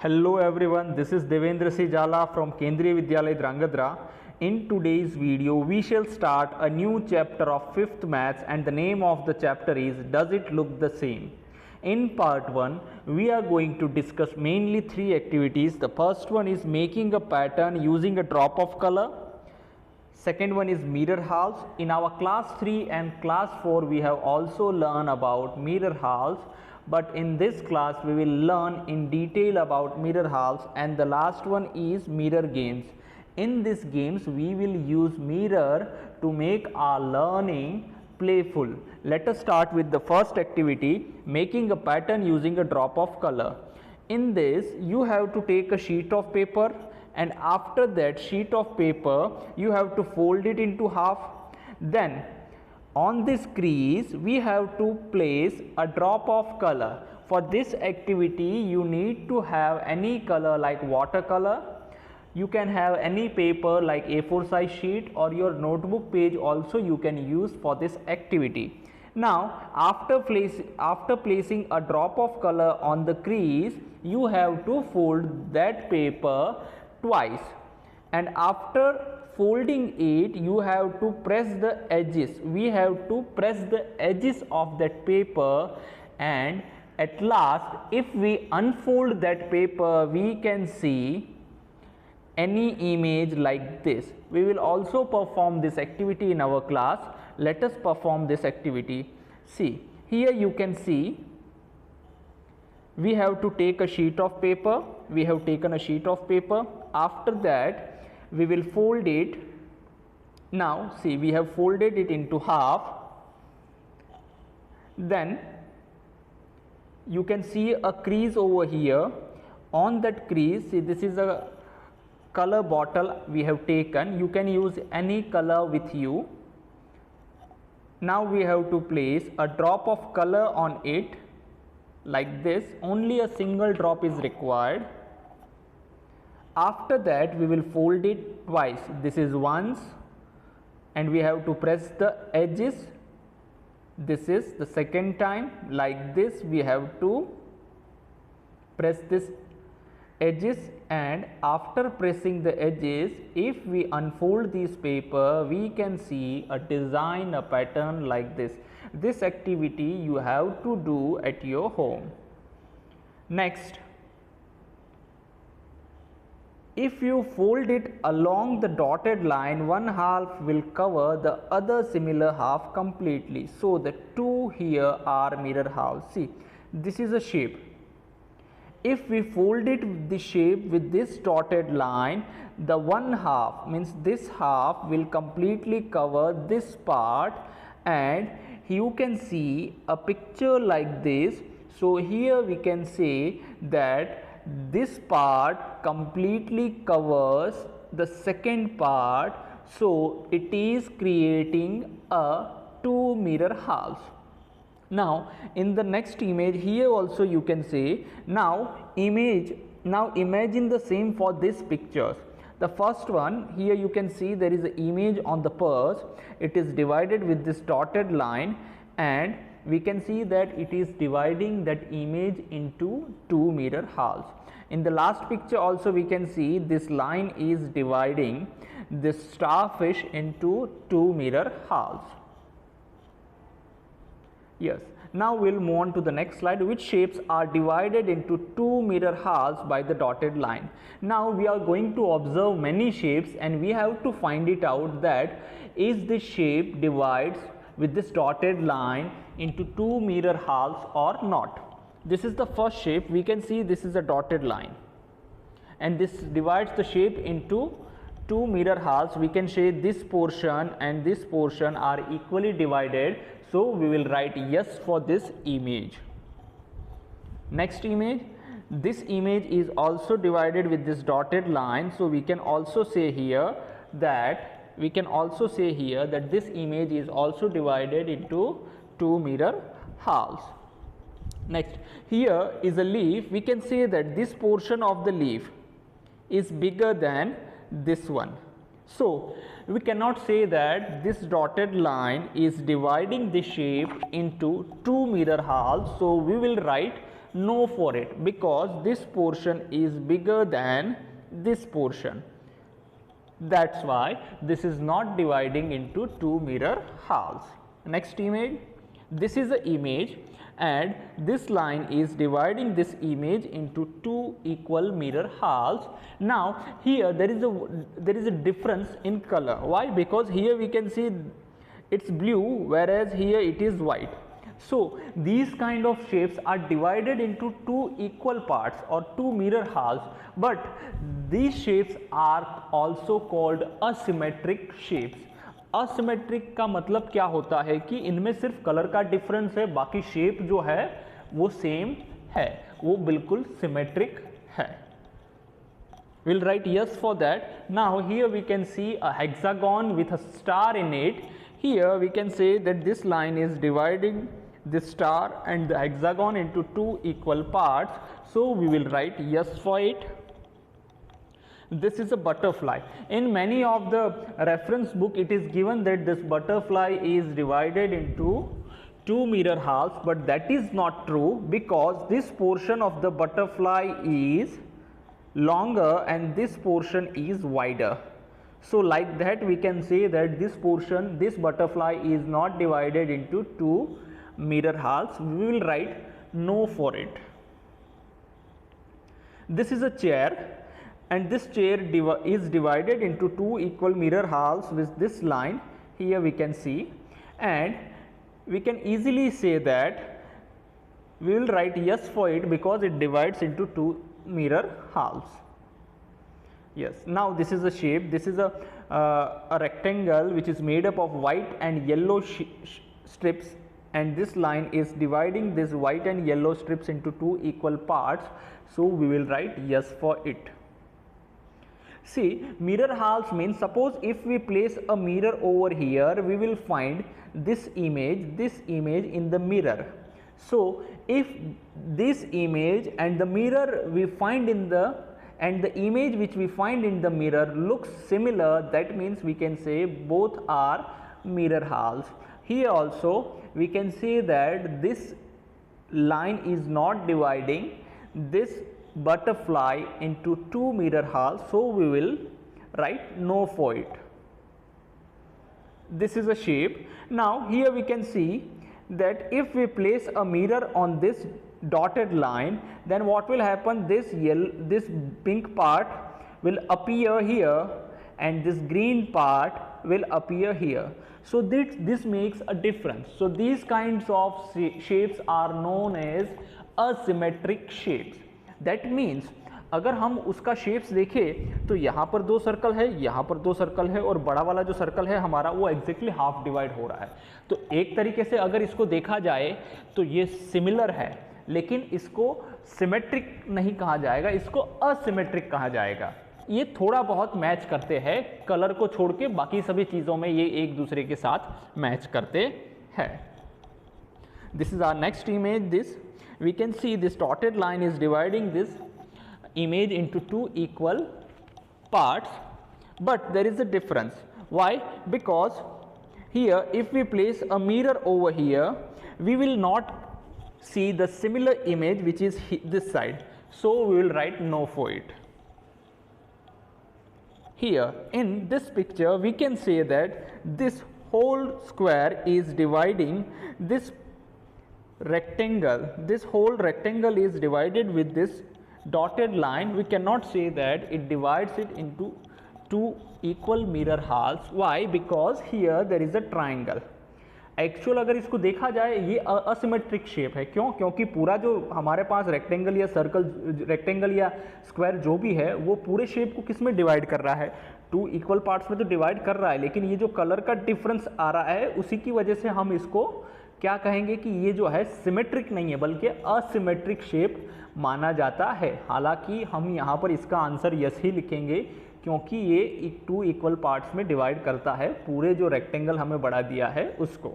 Hello everyone, this is Devendra C. Jala from Kendriya Vidyalaya Drangadra. In today's video, we shall start a new chapter of 5th Maths and the name of the chapter is Does It Look the Same? In part 1, we are going to discuss mainly 3 activities. The first one is making a pattern using a drop of color. Second one is mirror halves. In our class 3 and class 4, we have also learned about mirror halves. But in this class we will learn in detail about mirror halves, and the last one is mirror games. In these games we will use mirror to make our learning playful. Let us start with the first activity, making a pattern using a drop of color. In this you have to take a sheet of paper, and after that sheet of paper you have to fold it into half. Then on this crease we have to place a drop of color. For this activity you need to have any color like watercolor. You can have any paper like A4 size sheet, or your notebook page also you can use for this activity. Now after placing a drop of color on the crease, you have to fold that paper twice, and after folding it you have to press the edges. We have to press the edges of that paper, and at last if we unfold that paper we can see any image like this. We will also perform this activity in our class. Let us perform this activity. See, here you can see we have to take a sheet of paper. We have taken a sheet of paper. After that we will fold it. Now see, we have folded it into half. Then you can see a crease over here. On that crease, see, this is a color bottle we have taken. You can use any color with you. Now we have to place a drop of color on it like this. Only a single drop is required. After that we will fold it twice. This is once, and we have to press the edges. This is the second time. Like this we have to press this edges, and after pressing the edges, if we unfold this paper we can see a design, a pattern like this. This activity you have to do at your home. Next, if you fold it along the dotted line, one half will cover the other similar half completely. So the two here are mirror halves. See, this is a shape. If we fold it the shape with this dotted line, the one half means this half will completely cover this part, and you can see a picture like this. So here we can say that this part completely covers the second part, so it is creating a two mirror halves. Now in the next image, here also you can say, now imagine the same for these pictures. The first one, here you can see there is an image on the purse. It is divided with this dotted line, and we can see that it is dividing that image into two mirror halves. In the last picture also we can see this line is dividing this starfish into two mirror halves. Yes, now we will move on to the next slide. Which shapes are divided into two mirror halves by the dotted line? Now we are going to observe many shapes, and we have to find it out that is this shape divides with this dotted line into two mirror halves or not. This is the first shape. We can see this is a dotted line, and this divides the shape into two mirror halves. We can say this portion and this portion are equally divided, so we will write yes for this image. Next image, this image is also divided with this dotted line, so we can also say here that this image is also divided into two mirror halves. Next, here is a leaf. We can say that this portion of the leaf is bigger than this one. So we cannot say that this dotted line is dividing the shape into two mirror halves. So we will write no for it, because this portion is bigger than this portion. That's why this is not dividing into two mirror halves. Next image, this is the image and this line is dividing this image into two equal mirror halves. Now here there is a difference in color. Why? Because here we can see it's blue, whereas here it is white. So these kind of shapes are divided into two equal parts or two mirror halves, but these shapes are also called asymmetric shapes. asymmetric का मतलब क्या होता है कि इनमें सिर्फ colour का difference है, बाकी शेप जो है वो सेम है, वो बिल्कुल सिमेट्रिक है. We'll write yes for that. Now here we can see a hexagon with a star in it. Here we can say that this line is dividing this star and the hexagon into two equal parts. So we will write yes for it. This is a butterfly. In many of the reference book it is given that this butterfly is divided into two mirror halves, but that is not true, because this portion of the butterfly is longer and this portion is wider. So like that we can say that this portion, this butterfly is not divided into two mirror halves. We will write no for it. This is a chair and this chair is divided into two equal mirror halves with this line here we can see, and we can easily say that we will write yes for it because it divides into two mirror halves. Yes. Now this is a shape. This is a rectangle which is made up of white and yellow strips, and this line is dividing this white and yellow strips into two equal parts. So we will write yes for it. See, mirror halves means, suppose if we place a mirror over here, we will find this image in the mirror. So if this image and the mirror we find in the image which we find in the mirror looks similar, that means we can say both are mirror halves. Here also we can say that this line is not dividing this butterfly into two mirror halves, so we will write no for it. This is a shape. Now here we can see that if we place a mirror on this dotted line, then what will happen, this pink part will appear here and this green part will appear here. So this makes a difference. So these kinds of shapes are known as asymmetric shapes. That means अगर हम उसका shapes देखें तो यहाँ पर दो circle है, यहाँ पर दो सर्कल है, और बड़ा वाला जो सर्कल है हमारा वो एग्जैक्टली हाफ डिवाइड हो रहा है. तो एक तरीके से अगर इसको देखा जाए तो ये सिमिलर है, लेकिन इसको सिमेट्रिक नहीं कहा जाएगा, इसको असिमेट्रिक कहा जाएगा. ये थोड़ा बहुत मैच करते हैं कलर को छोड़ के, बाकी सभी चीज़ों में ये एक दूसरे के साथ मैच करते हैं. This is our next image. This we can see this dotted line is dividing this image into two equal parts, but there is a difference. Why? Because here if we place a mirror over here, we will not see the similar image which is this side, so we will write no for it. Here in this picture we can say that this whole square is dividing this rectangle. This whole rectangle is divided with this dotted line. We cannot say that it divides it into two equal mirror halves. Why? Because here there is a triangle. Actual अगर इसको देखा जाए ये asymmetric shape है. क्यों? क्योंकि पूरा जो हमारे पास रेक्टेंगल या सर्कल, रेक्टेंगल या स्क्वायर जो भी है वो पूरे शेप को किस में डिवाइड कर रहा है, टू इक्वल पार्ट्स में तो डिवाइड कर रहा है, लेकिन ये जो कलर का डिफरेंस आ रहा है उसी की वजह से हम इसको क्या कहेंगे कि ये जो है सिमेट्रिक नहीं है बल्कि असिमेट्रिक शेप माना जाता है. हालांकि हम यहाँ पर इसका आंसर यस ही लिखेंगे क्योंकि ये टू इक्वल पार्ट्स में डिवाइड करता है पूरे जो रेक्टेंगल हमें बढ़ा दिया है उसको.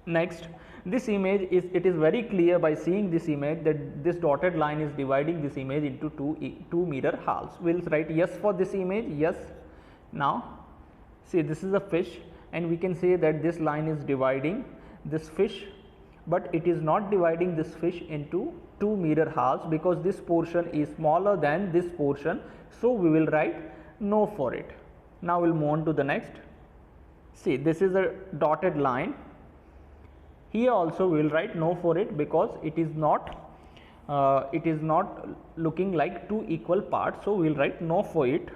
Next, this image is, it is very clear by seeing this image that this dotted line is dividing this image into two mirror halves. We'll write yes for this image. Yes. Now see, this is a fish and we can say that this line is dividing this fish but it is not dividing this fish into two mirror halves because this portion is smaller than this portion, so we will write no for it. Now we'll move on to the next. See, this is a dotted line. Here also we will write no for it because it is not looking like two equal parts, so we will write no for it.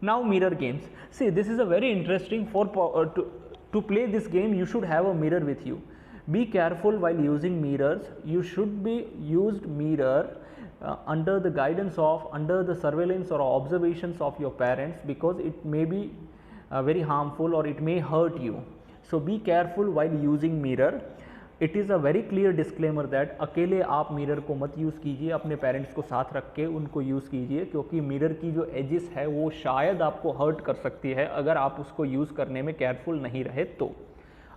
Now mirror games. See, this is a very interesting to play this game. You should have a mirror with you. Be careful while using mirrors. You should be used mirror under the guidance of, under the surveillance or observations of your parents, because it may be very harmful or it may hurt you. So be careful while using mirror. It is a very clear disclaimer that अकेले आप mirror को मत use कीजिए, अपने parents को साथ रख के उनको यूज़ कीजिए, क्योंकि मिरर की जो एजिस है वो शायद आपको हर्ट कर सकती है अगर आप उसको यूज़ करने में केयरफुल नहीं रहे तो।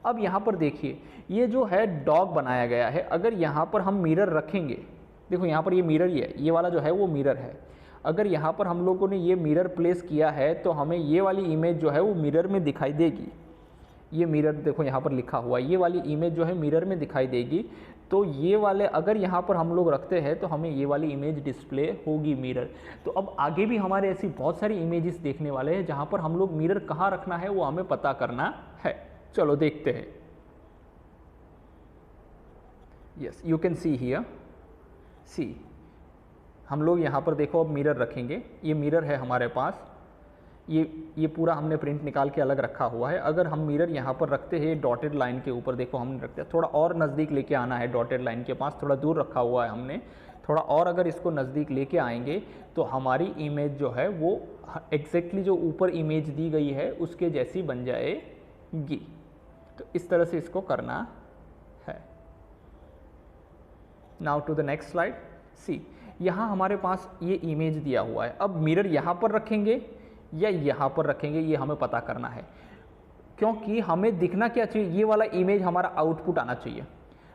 अब यहाँ पर देखिए, ये जो है डॉग बनाया गया है, अगर यहाँ पर हम मिरर रखेंगे, देखो यहाँ पर ये मिरर ही है, ये वाला जो है वो मिरर है। अगर यहाँ पर हम लोगों ने ये मिरर प्लेस किया है तो हमें ये वाली इमेज जो है वो मिरर में दिखाई देगी। ये मिरर देखो यहाँ पर लिखा हुआ, ये वाली इमेज जो है मिरर में दिखाई देगी। तो ये वाले अगर यहाँ पर हम लोग रखते हैं तो हमें ये वाली इमेज डिस्प्ले होगी मिरर। तो अब आगे भी हमारे ऐसी बहुत सारी इमेजेस देखने वाले हैं जहाँ पर हम लोग मिरर कहाँ रखना है वो हमें पता करना है। चलो देखते हैं। Yes, you can see here, see हम लोग यहाँ पर देखो अब मिरर रखेंगे। ये मिरर है हमारे पास, ये पूरा हमने प्रिंट निकाल के अलग रखा हुआ है। अगर हम मिरर यहाँ पर रखते हैं डॉटेड लाइन के ऊपर, देखो हमने रखते हैं, थोड़ा और नज़दीक लेके आना है डॉटेड लाइन के पास, थोड़ा दूर रखा हुआ है हमने, थोड़ा और अगर इसको नज़दीक लेके आएंगे तो हमारी इमेज जो है वो एग्जैक्टली जो ऊपर इमेज दी गई है उसके जैसी बन जाएगी। तो इस तरह से इसको करना है। Now to the next slide. See, यहाँ हमारे पास ये इमेज दिया हुआ है। अब मिरर यहाँ पर रखेंगे या यहाँ पर रखेंगे ये हमें पता करना है, क्योंकि हमें दिखना क्या चाहिए, ये वाला इमेज हमारा आउटपुट आना चाहिए।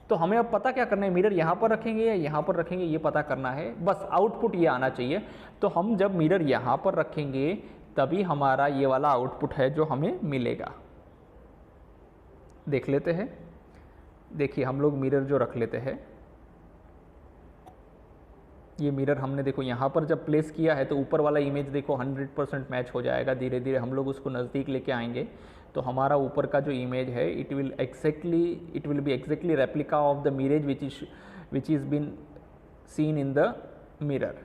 तो हमें अब पता क्या करना है, मिरर यहाँ पर रखेंगे या यहाँ पर रखेंगे ये पता करना है, बस आउटपुट ये आना चाहिए। तो हम जब मिरर यहाँ पर रखेंगे तभी हमारा ये वाला आउटपुट है जो हमें मिलेगा। देख लेते हैं। देखिए हम लोग मिरर जो रख लेते हैं, ये मिरर हमने देखो यहाँ पर जब प्लेस किया है तो ऊपर वाला इमेज देखो 100% मैच हो जाएगा। धीरे धीरे हम लोग उसको नज़दीक लेके आएंगे तो हमारा ऊपर का जो इमेज है it will be exactly replica of the image which is been seen in the mirror.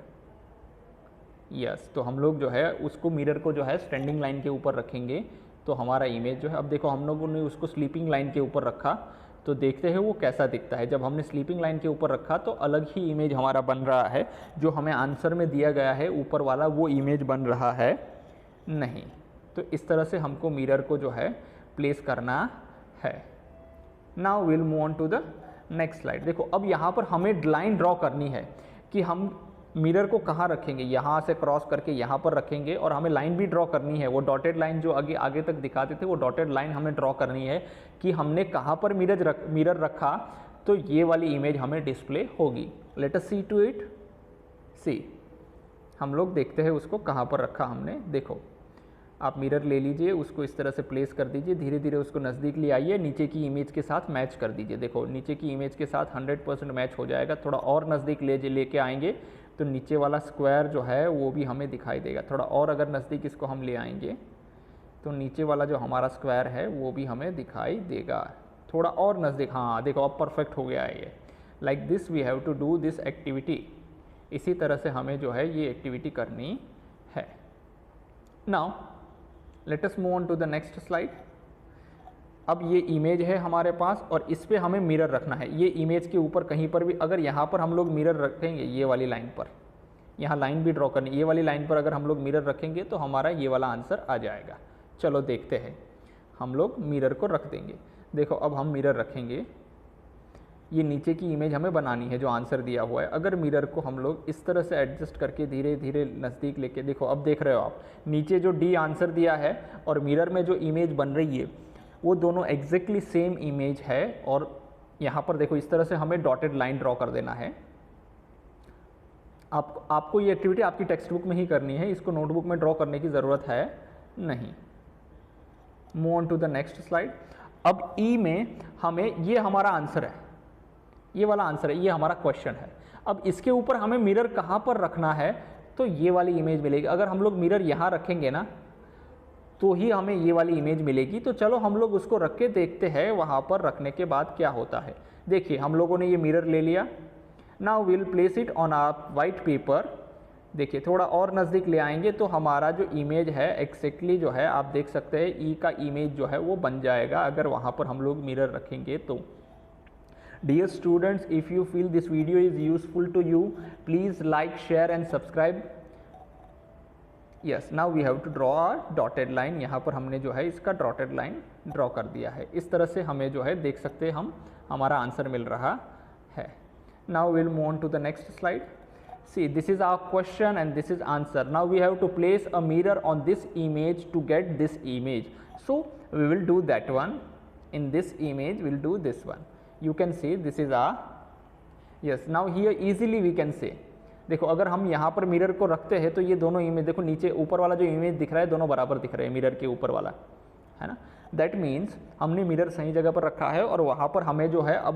Yes, तो हम लोग जो है उसको मिरर को जो है स्टैंडिंग लाइन के ऊपर रखेंगे तो हमारा इमेज जो है, अब देखो हम लोगों ने उसको स्लीपिंग लाइन के ऊपर रखा तो देखते हैं वो कैसा दिखता है। जब हमने स्लीपिंग लाइन के ऊपर रखा तो अलग ही इमेज हमारा बन रहा है, जो हमें आंसर में दिया गया है ऊपर वाला वो इमेज बन रहा है नहीं। तो इस तरह से हमको मिरर को जो है प्लेस करना है। Now will move on to the next slide. देखो अब यहाँ पर हमें लाइन ड्रॉ करनी है कि हम मिरर को कहाँ रखेंगे, यहाँ से क्रॉस करके यहाँ पर रखेंगे और हमें लाइन भी ड्रॉ करनी है। वो डॉटेड लाइन जो आगे तक दिखाते थे वो डॉटेड लाइन हमें ड्रॉ करनी है कि हमने कहाँ पर मिरर रखा तो ये वाली इमेज हमें डिस्प्ले होगी। Let us see to it. See, हम लोग देखते हैं उसको कहाँ पर रखा हमने। देखो आप मिरर ले लीजिए, उसको इस तरह से प्लेस कर दीजिए, धीरे धीरे उसको नज़दीक ले आइए, नीचे की इमेज के साथ मैच कर दीजिए। देखो नीचे की इमेज के साथ 100% मैच हो जाएगा। थोड़ा और नज़दीक लेके आएंगे तो नीचे वाला स्क्वायर जो है वो भी हमें दिखाई देगा। थोड़ा और अगर नज़दीक इसको हम ले आएंगे तो नीचे वाला जो हमारा स्क्वायर है वो भी हमें दिखाई देगा। थोड़ा और नज़दीक, हाँ देखो अब परफेक्ट हो गया है ये। Like this we have to do this activity. इसी तरह से हमें जो है ये एक्टिविटी करनी है। Now let us move on to the next slide. अब ये इमेज है हमारे पास और इस पे हमें मिरर रखना है। ये इमेज के ऊपर कहीं पर भी अगर यहाँ पर हम लोग मिरर रखेंगे, ये वाली लाइन पर, यहाँ लाइन भी ड्रॉ करनी, ये वाली लाइन पर अगर हम लोग मिरर रखेंगे तो हमारा ये वाला आंसर आ जाएगा। चलो देखते हैं, हम लोग मिरर को रख देंगे। देखो अब हम मिरर रखेंगे, ये नीचे की इमेज हमें बनानी है जो आंसर दिया हुआ है। अगर मिरर को हम लोग इस तरह से एडजस्ट करके धीरे धीरे नज़दीक लेके, देखो अब देख रहे हो आप नीचे जो डी आंसर दिया है और मिरर में जो इमेज बन रही है वो दोनों एग्जैक्टली सेम इमेज है। और यहाँ पर देखो इस तरह से हमें डॉटेड लाइन ड्रॉ कर देना है। आपको ये एक्टिविटी आपकी टेक्स्ट बुक में ही करनी है, इसको नोटबुक में ड्रॉ करने की ज़रूरत है नहीं। Move on to the next slide. अब ई में हमें ये हमारा आंसर है, ये वाला आंसर है, ये हमारा क्वेश्चन है। अब इसके ऊपर हमें मिरर कहाँ पर रखना है, तो ये वाली इमेज मिलेगी। अगर हम लोग मिरर यहाँ रखेंगे ना तो ही हमें ये वाली इमेज मिलेगी। तो चलो हम लोग उसको रख के देखते हैं वहाँ पर रखने के बाद क्या होता है। देखिए हम लोगों ने ये मिरर ले लिया। Now will place it on a white paper. देखिए थोड़ा और नज़दीक ले आएंगे तो हमारा जो इमेज है एक्जैक्टली जो है आप देख सकते हैं ई का इमेज जो है वो बन जाएगा अगर वहाँ पर हम लोग मिरर रखेंगे तो। Dear students, if you feel this video is useful to you, please like, share and subscribe. Yes, now we have to draw a dotted line. यहाँ पर हमने जो है इसका dotted line draw कर दिया है। इस तरह से हमें जो है देख सकते हैं हम हमारा आंसर मिल रहा है। Now we'll move on to the next slide. See, this is our question and this is answer. Now we have to place a mirror on this image to get this image. So we will do that one. In this image, we'll do this one. You can see this is a yes. Now here easily we can say. देखो अगर हम यहाँ पर mirror को रखते हैं तो ये दोनों इमेज देखो नीचे ऊपर वाला जो इमेज दिख रहा है दोनों बराबर दिख रहे हैं मिरर के ऊपर वाला, है ना। दैट मीन्स हमने मिरर सही जगह पर रखा है और वहाँ पर हमें जो है अब